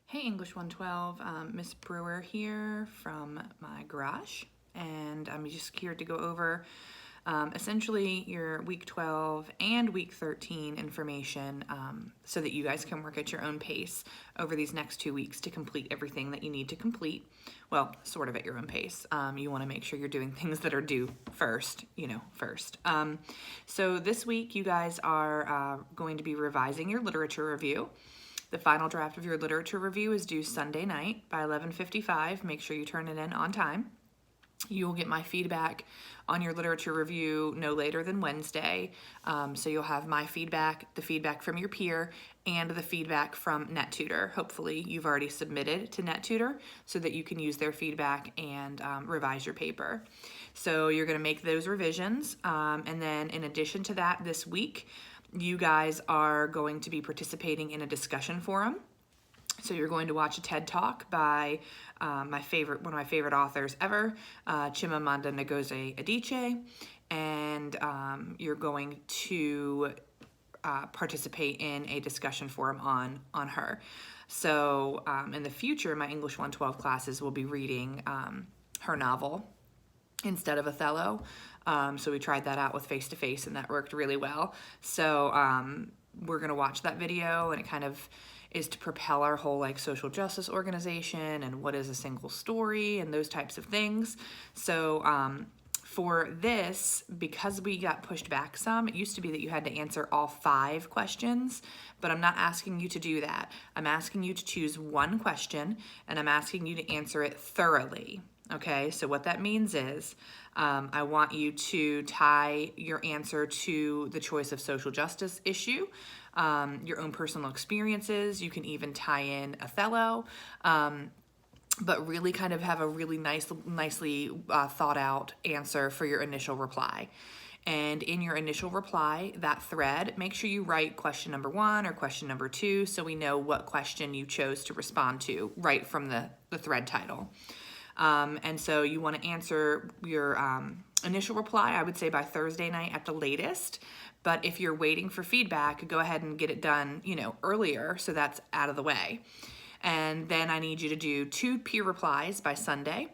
Hey English 112, Miss Brewer here from my garage, and I'm just here to go over essentially your week 12 and week 13 information so that you guys can work at your own pace over these next 2 weeks to complete everything that you need to complete. Well, sort of at your own pace. You want to make sure you're doing things that are due first, first. So this week you guys are going to be revising your literature review. The final draft of your literature review is due Sunday night by 11:55. Make sure you turn it in on time. You will get my feedback on your literature review no later than Wednesday. So you'll have my feedback, the feedback from your peer, and the feedback from NetTutor. Hopefully you've already submitted to NetTutor so that you can use their feedback and revise your paper. So you're going to make those revisions. And then in addition to that, this week, you guys are going to be participating in a discussion forum. So you're going to watch a TED Talk by one of my favorite authors ever, Chimamanda Ngozi Adichie, and you're going to participate in a discussion forum on her. So in the future, my English 112 classes will be reading her novel instead of Othello. So we tried that out with Face-to-Face, and that worked really well. So we're going to watch that video, and it kind of is to propel our whole social justice organization and what is a single story and those types of things. So for this, because we got pushed back some, it used to be that you had to answer all 5 questions, but I'm not asking you to do that. I'm asking you to choose one question, and I'm asking you to answer it thoroughly. Okay, so what that means is I want you to tie your answer to the choice of social justice issue, your own personal experiences. You can even tie in Othello, but really kind of have a really nicely thought out answer for your initial reply. And in your initial reply, that thread, make sure you write question number 1 or question number 2 so we know what question you chose to respond to right from the thread title. And so you want to answer your initial reply, I would say by Thursday night at the latest. But if you're waiting for feedback, go ahead and get it done, earlier, so that's out of the way. And then I need you to do 2 peer replies by Sunday,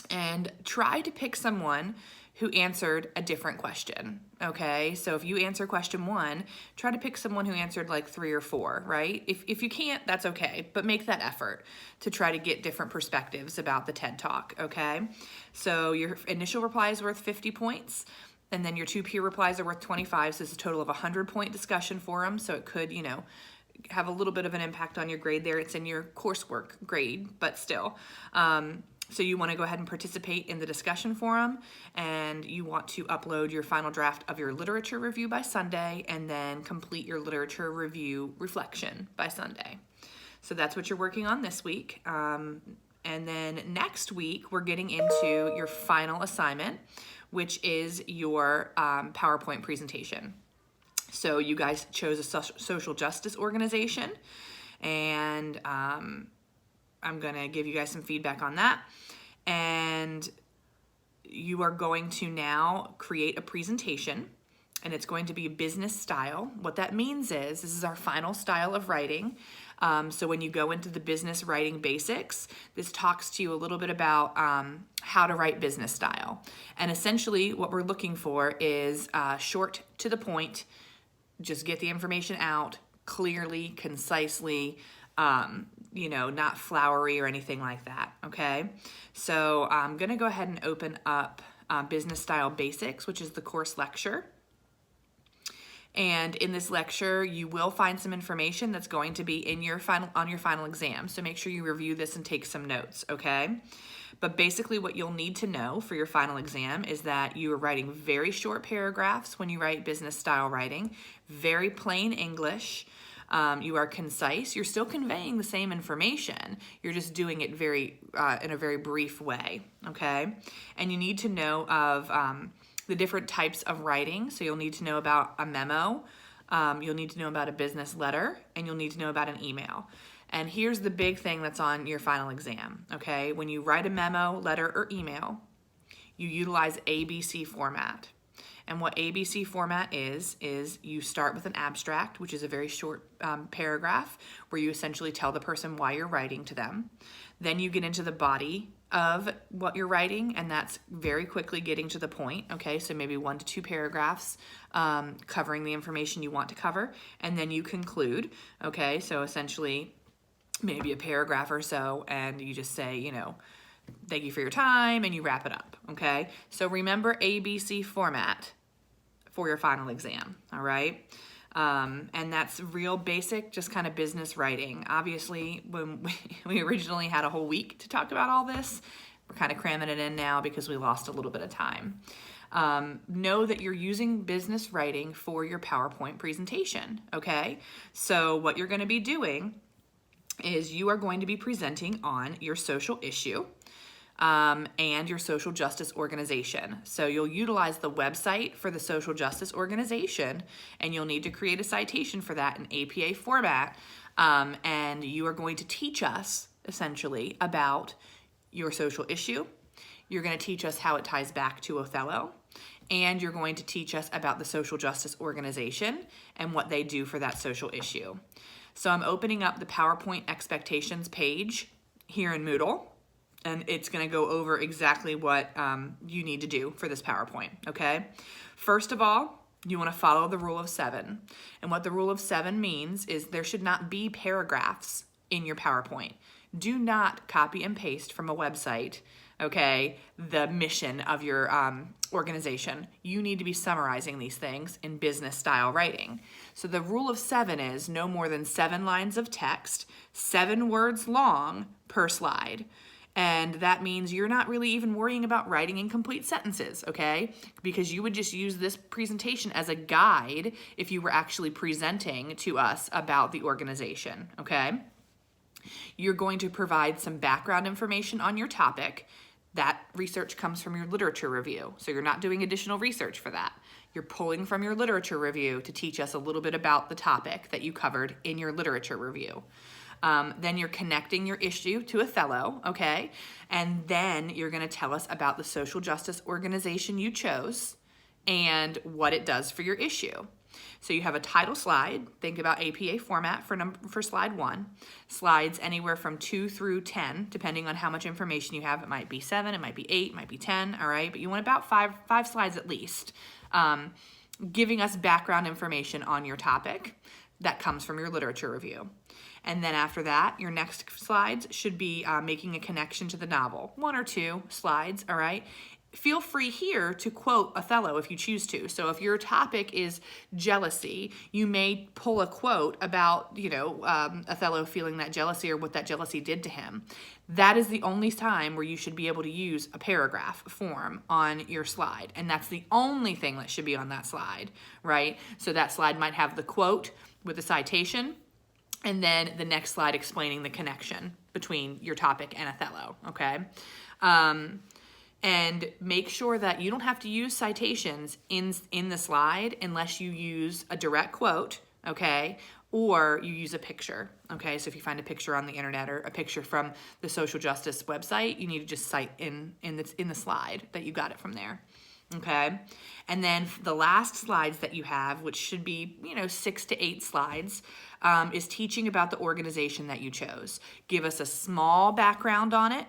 and try to pick someone who answered a different question, okay? So if you answer question 1, try to pick someone who answered like 3 or 4, right? If you can't, that's okay, but make that effort to try to get different perspectives about the TED Talk, okay? So your initial reply is worth 50 points, and then your 2 peer replies are worth 25, so it's a total of 100-point discussion forum, so it could, have a little bit of an impact on your grade there. It's in your coursework grade, but still. So you want to go ahead and participate in the discussion forum, and you want to upload your final draft of your literature review by Sunday, and then complete your literature review reflection by Sunday. So that's what you're working on this week. And then next week, we're getting into your final assignment, which is your PowerPoint presentation. So you guys chose a social justice organization, and I'm going to give you guys some feedback on that. And you are going to now create a presentation, and it's going to be business style. What that means is this is our final style of writing. So when you go into the business writing basics, this talks to you a little bit about how to write business style. And essentially what we're looking for is short to the point, just get the information out clearly, concisely, not flowery or anything like that, okay? So I'm going to go ahead and open up Business Style Basics, which is the course lecture. And in this lecture, you will find some information that's going to be on your final exam. So make sure you review this and take some notes, okay? But basically what you'll need to know for your final exam is that you are writing very short paragraphs when you write business style writing, very plain English. You are concise. You're still conveying the same information. You're just doing it in a very brief way, okay? And you need to know of the different types of writing. So you'll need to know about a memo, you'll need to know about a business letter, and you'll need to know about an email. And here's the big thing that's on your final exam, okay? When you write a memo, letter, or email, you utilize ABC format. And what ABC format is you start with an abstract, which is a very short paragraph where you essentially tell the person why you're writing to them. Then you get into the body of what you're writing, and that's very quickly getting to the point, okay? So maybe 1 to 2 paragraphs covering the information you want to cover, and then you conclude, okay? So essentially maybe a paragraph or so, and you just say, you know, thank you for your time, and you wrap it up, okay? So remember ABC format for your final exam, all right? And that's real basic, just kind of business writing. Obviously, when we originally had a whole week to talk about all this, we're kind of cramming it in now because we lost a little bit of time. Know that you're using business writing for your PowerPoint presentation, okay? So what you're going to be doing is you are going to be presenting on your social issue and your social justice organization. So you'll utilize the website for the social justice organization, and you'll need to create a citation for that in APA format. And you are going to teach us essentially about your social issue. You're going to teach us how it ties back to Othello, and you're going to teach us about the social justice organization and what they do for that social issue. So I'm opening up the PowerPoint expectations page here in Moodle, and it's going to go over exactly what you need to do for this PowerPoint, okay? First of all, you want to follow the rule of 7. And what the rule of 7 means is there should not be paragraphs in your PowerPoint. Do not copy and paste from a website, okay, the mission of your organization. You need to be summarizing these things in business style writing. So the rule of 7 is no more than 7 lines of text, 7 words long per slide. And that means you're not really even worrying about writing incomplete sentences, okay? Because you would just use this presentation as a guide if you were actually presenting to us about the organization, okay? You're going to provide some background information on your topic. That research comes from your literature review, so you're not doing additional research for that. You're pulling from your literature review to teach us a little bit about the topic that you covered in your literature review. Then you're connecting your issue to Othello, okay? And then you're going to tell us about the social justice organization you chose and what it does for your issue. So you have a title slide. Think about APA format for slide 1. Slides anywhere from 2 through 10, depending on how much information you have. It might be 7, it might be 8, it might be 10, all right? But you want about five slides at least, giving us background information on your topic that comes from your literature review. And then after that, your next slides should be making a connection to the novel. 1 or 2 slides, all right? Feel free here to quote Othello if you choose to. So if your topic is jealousy, you may pull a quote about, Othello feeling that jealousy or what that jealousy did to him. That is the only time where you should be able to use a paragraph form on your slide. And that's the only thing that should be on that slide, right? So that slide might have the quote with the citation, and then the next slide explaining the connection between your topic and Othello, okay? And make sure that you don't have to use citations in the slide unless you use a direct quote, okay? Or you use a picture, okay? So if you find a picture on the internet or a picture from the social justice website, you need to just cite in the slide that you got it from there. Okay, and then the last slides that you have, which should be 6 to 8 slides, is teaching about the organization that you chose. Give us a small background on it,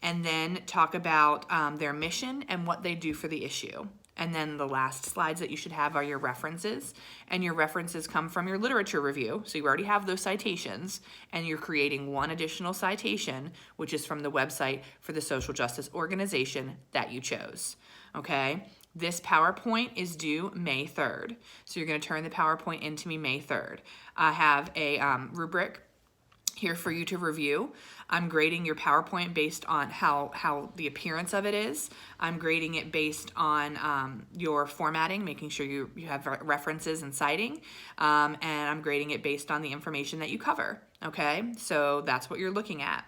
and then talk about their mission and what they do for the issue. And then the last slides that you should have are your references, and your references come from your literature review. So you already have those citations, and you're creating one additional citation, which is from the website for the social justice organization that you chose. Okay, this PowerPoint is due May 3rd. So you're going to turn the PowerPoint into me May 3rd. I have a rubric here for you to review. I'm grading your PowerPoint based on how the appearance of it is. I'm grading it based on your formatting, making sure you have references and citing, and I'm grading it based on the information that you cover. Okay, so that's what you're looking at.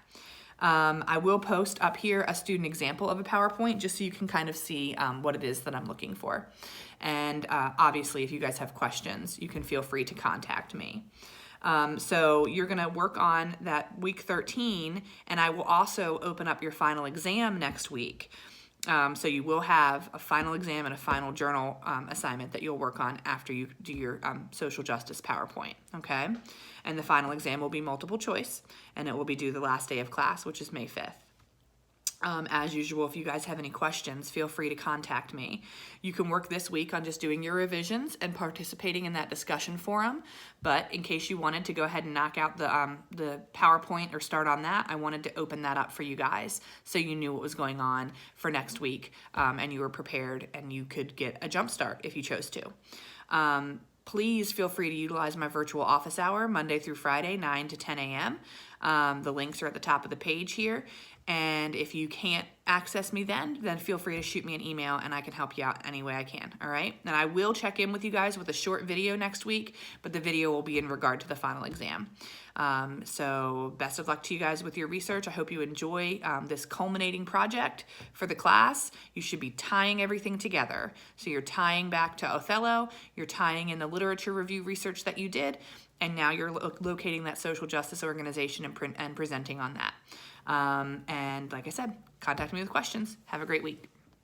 I will post up here a student example of a PowerPoint just so you can kind of see what it is that I'm looking for. And obviously, if you guys have questions, you can feel free to contact me. So you're going to work on that week 13, and I will also open up your final exam next week. So you will have a final exam and a final journal assignment that you'll work on after you do your social justice PowerPoint, okay? And the final exam will be multiple choice, and it will be due the last day of class, which is May 5th. As usual, if you guys have any questions, feel free to contact me. You can work this week on just doing your revisions and participating in that discussion forum. But in case you wanted to go ahead and knock out the PowerPoint or start on that, I wanted to open that up for you guys so you knew what was going on for next week, and you were prepared and you could get a jump start if you chose to. Please feel free to utilize my virtual office hour Monday through Friday, 9 to 10 a.m. The links are at the top of the page here. And if you can't access me then feel free to shoot me an email and I can help you out any way I can, all right? And I will check in with you guys with a short video next week, but the video will be in regard to the final exam. So best of luck to you guys with your research. I hope you enjoy this culminating project for the class. You should be tying everything together. So you're tying back to Othello, you're tying in the literature review research that you did, and now you're locating that social justice organization and presenting on that. And like I said, contact me with questions. Have a great week.